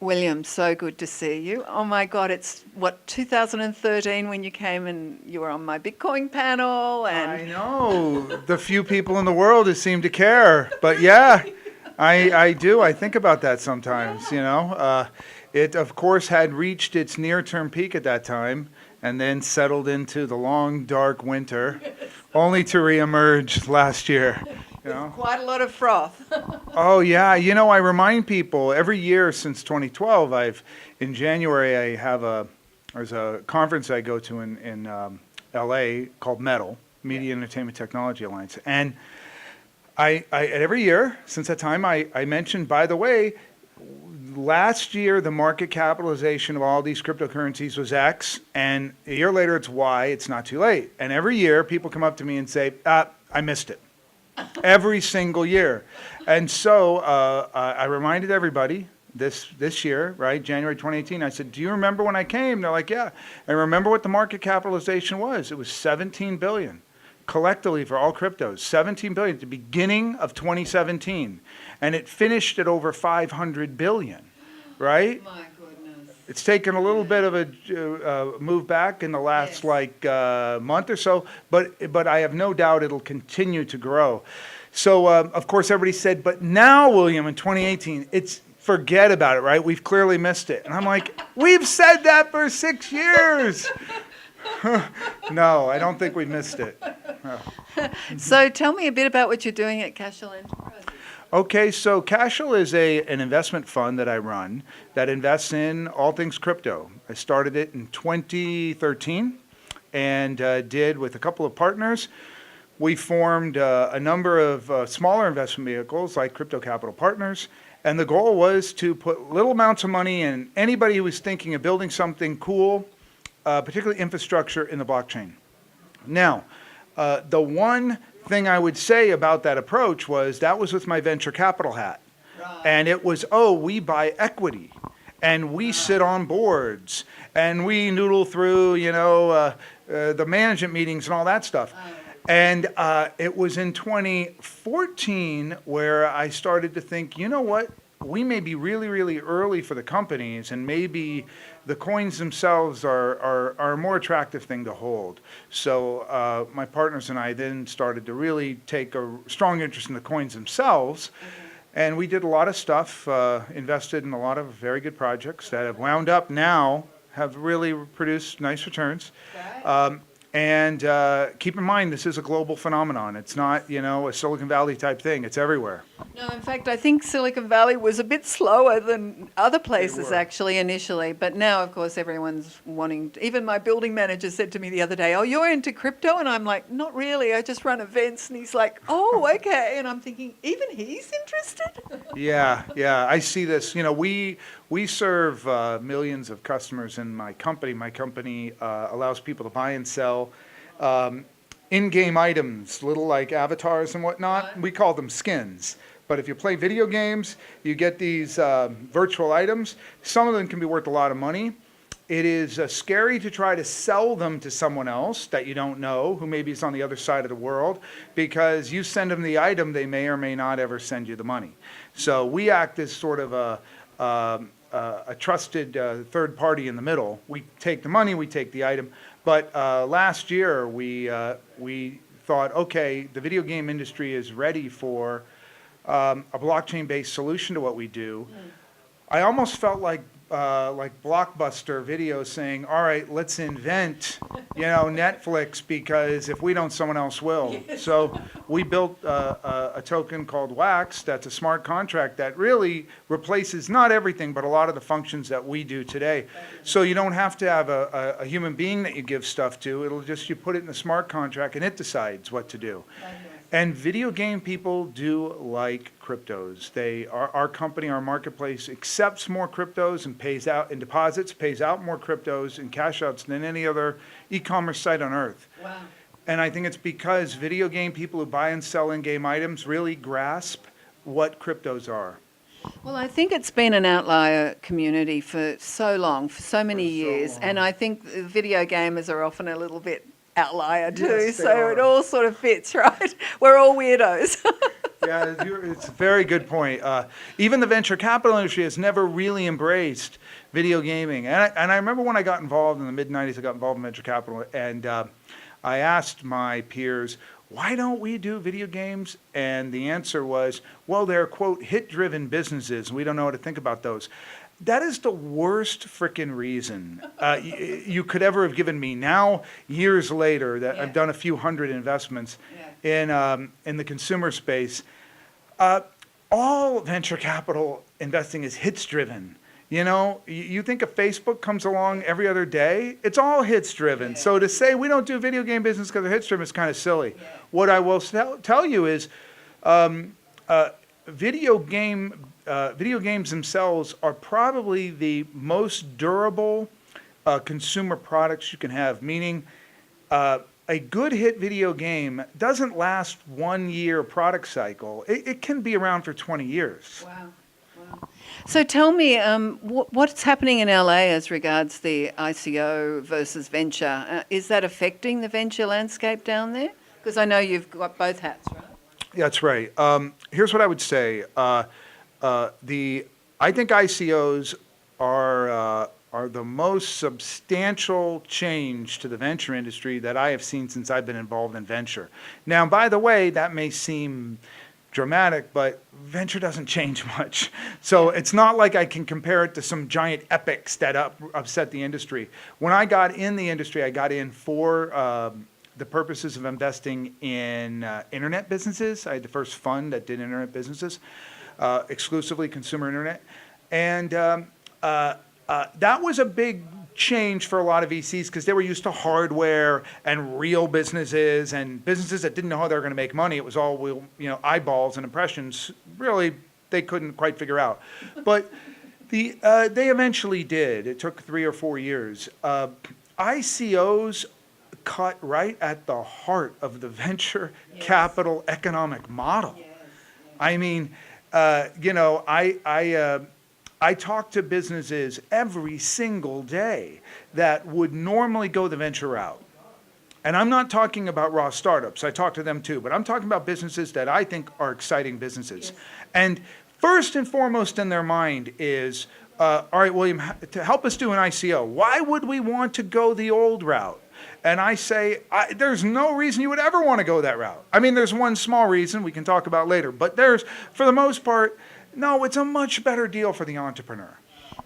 William, so good to see you. Oh my God, it's 2013 when you came and you were on my Bitcoin panel. And I know, the few people in the world who seem to care. But yeah, I do. I think about that sometimes, It, of course, had reached its near-term peak at that time and then settled into the long, dark winter, only to reemerge last year. Quite a lot of froth. Oh yeah, I remind people every year since 2012. In January there's a conference I go to in LA called METAL, Media Entertainment Technology Alliance, and I every year since that time I mentioned, by the way, last year the market capitalization of all these cryptocurrencies was X, and a year later it's Y. It's not too late, and every year people come up to me and say, I missed it. Every single year. And so I reminded everybody this year, right, January 2018, I said, do you remember when I came? They're like, yeah. And remember what the market capitalization was? It was 17 billion collectively for all cryptos, 17 billion at the beginning of 2017. And it finished at over 500 billion, right? My goodness. It's taken a little bit of a move back in the last month or so, but I have no doubt it'll continue to grow. So of course everybody said, but now, William, in 2018, forget about it, right? We've clearly missed it. And I'm like, we've said that for 6 years. No, I don't think we missed it. So tell me a bit about what you're doing at Cashel Enterprises. Okay, so Cashel is an investment fund that I run that invests in all things crypto. I started it in 2013 and did with a couple of partners. We formed a number of smaller investment vehicles like Crypto Capital Partners, and the goal was to put little amounts of money in anybody who was thinking of building something cool, particularly infrastructure in the blockchain. Now, the one thing I would say about that approach was that was with my venture capital hat. Right. And it was, we buy equity and we sit on boards and we noodle through, the management meetings and all that stuff. And it was in 2014 where I started to think, you know what? We may be really, really early for the companies, and maybe the coins themselves are a more attractive thing to hold. So my partners and I then started to really take a strong interest in the coins themselves. And we did a lot of stuff, invested in a lot of very good projects that have wound up now, have really produced nice returns. And keep in mind, this is a global phenomenon. It's not, a Silicon Valley type thing. It's everywhere. No, in fact, I think Silicon Valley was a bit slower than other places actually initially. But now, of course, everyone's wanting even my building manager said to me the other day, oh, you're into crypto? And I'm like, not really. I just run events. And he's like, oh, okay. And I'm thinking, even he's interested? Yeah. I see this. We serve millions of customers in my company. My company allows people to buy and sell in-game items, little like avatars and whatnot. We call them skins. But if you play video games, you get these virtual items. Some of them can be worth a lot of money. It is scary to try to sell them to someone else that you don't know, who maybe is on the other side of the world, because you send them the item, they may or may not ever send you the money. So we act as sort of a trusted third party in the middle. We take the money, we take the item. But last year we thought, okay, the video game industry is ready for a blockchain-based solution to what we do. I almost felt like Blockbuster Video saying, all right, let's invent, Netflix, because if we don't, someone else will. So we built a token called WAX that's a smart contract that really replaces not everything, but a lot of the functions that we do today. So you don't have to have a human being that you give stuff to. It'll just, you put it in a smart contract and it decides what to do. And video game people do like cryptos. Our company, our marketplace, accepts more cryptos and pays out in deposits, pays out more cryptos and cash outs than any other e-commerce site on earth. Wow. And I think it's because video game people who buy and sell in-game items really grasp what cryptos are. Well, I think it's been an outlier community for so long, for so many years. And I think video gamers are often a little bit outlier too, yes, so it all sort of fits, right? We're all weirdos. Yeah, it's a very good point. Even the venture capital industry has never really embraced video gaming. And I remember when I got involved in the mid-90s, I got involved in venture capital, and I asked my peers, why don't we do video games? And the answer was, well, they're, quote, hit-driven businesses, and we don't know how to think about those. That is the worst frickin' reason you could ever have given me. Now, years later, that I've done a few hundred investments in the consumer space, all venture capital investing is hits-driven. You know, you think if Facebook comes along every other day, it's all hits-driven. So to say we don't do video game business because they're hits-driven is kind of silly. What I will tell you is video games themselves are probably the most durable consumer products you can have, meaning a good hit video game doesn't last 1 year product cycle. It can be around for 20 years. Wow. So tell me, what's happening in LA as regards the ICO versus venture? Is that affecting the venture landscape down there? Because I know you've got both hats, right? That's right. Here's what I would say. I think ICOs are the most substantial change to the venture industry that I have seen since I've been involved in venture. Now, by the way, that may seem dramatic, but venture doesn't change much. So it's not like I can compare it to some giant epics that upset the industry. When I got in the industry, I got in for the purposes of investing in internet businesses. I had the first fund that did internet businesses, exclusively consumer internet. And that was a big change for a lot of VCs because they were used to hardware and real businesses and businesses that didn't know how they were going to make money. It was all, eyeballs and impressions. Really, they couldn't quite figure out. But they eventually did. It took 3 or 4 years. ICOs cut right at the heart of the venture capital economic model. I mean, I talk to businesses every single day that would normally go the venture route. And I'm not talking about raw startups. I talk to them too. But I'm talking about businesses that I think are exciting businesses. And first and foremost in their mind is, all right, William, to help us do an ICO, why would we want to go the old route? And I say, there's no reason you would ever want to go that route. I mean, there's one small reason we can talk about later. But for the most part, no, it's a much better deal for the entrepreneur.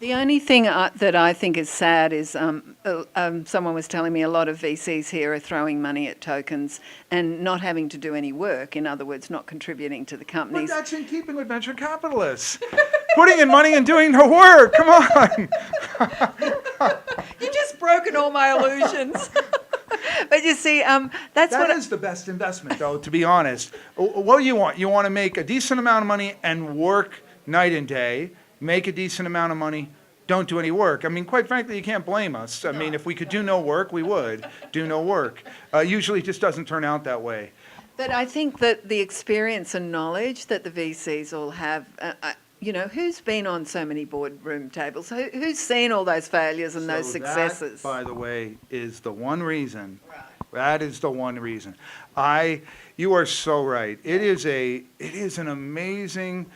The only thing that I think is sad is someone was telling me a lot of VCs here are throwing money at tokens and not having to do any work. In other words, not contributing to the companies. But that's in keeping with venture capitalists. Putting in money and doing the work. Come on. You've just broken all my illusions. But you see, that is the best investment, though, to be honest. What do you want? You want to make a decent amount of money and work night and day, make a decent amount of money, don't do any work. I mean, quite frankly, you can't blame us. I mean, if we could do no work, we would do no work. Usually it just doesn't turn out that way. But I think that the experience and knowledge that the VCs all have, who's been on so many boardroom tables? Who's seen all those failures and those successes? That, by the way, is the one reason. Right. That is the one reason. You are so right. It is an amazing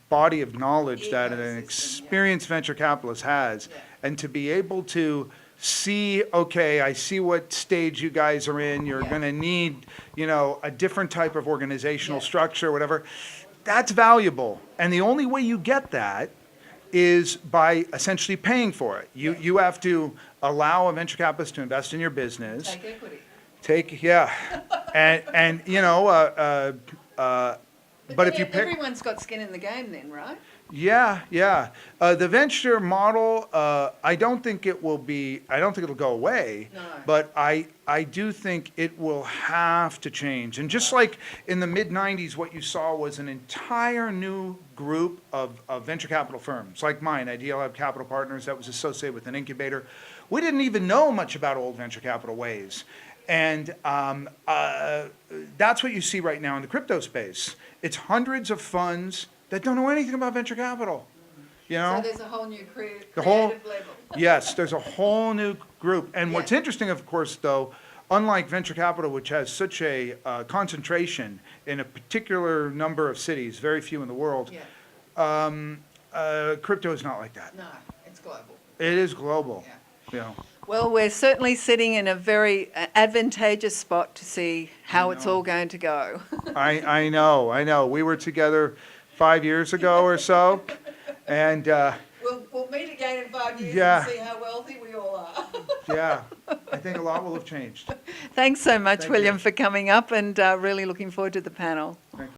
body of knowledge that an experienced venture capitalist has. And to be able to see, okay, I see what stage you guys are in. You're going to need, a different type of organizational structure, whatever. That's valuable. And the only way you get that is by essentially paying for it. You have to allow a venture capitalist to invest in your business. Take equity. But if you pick, everyone's got skin in the game then, right? Yeah. The venture model, I don't think it'll go away. No. But I do think it will have to change. And just like in the mid-90s, what you saw was an entire new group of venture capital firms, like mine, Ideal Lab Capital Partners, that was associated with an incubator. We didn't even know much about old venture capital ways. And that's what you see right now in the crypto space. It's hundreds of funds that don't know anything about venture capital. So there's a whole new creative level. Yes, there's a whole new group. And what's interesting, of course, though, unlike venture capital, which has such a concentration in a particular number of cities, very few in the world, crypto is not like that. No, it's global. It is global. Yeah. You know. Well, we're certainly sitting in a very advantageous spot to see how it's all going to go. I know. We were together 5 years ago or so, and We'll meet again in 5 years Yeah. and see how wealthy we all are. yeah, I think a lot will have changed. Thanks so much, Thank William, you. for coming up, and really looking forward to the panel. Thank you.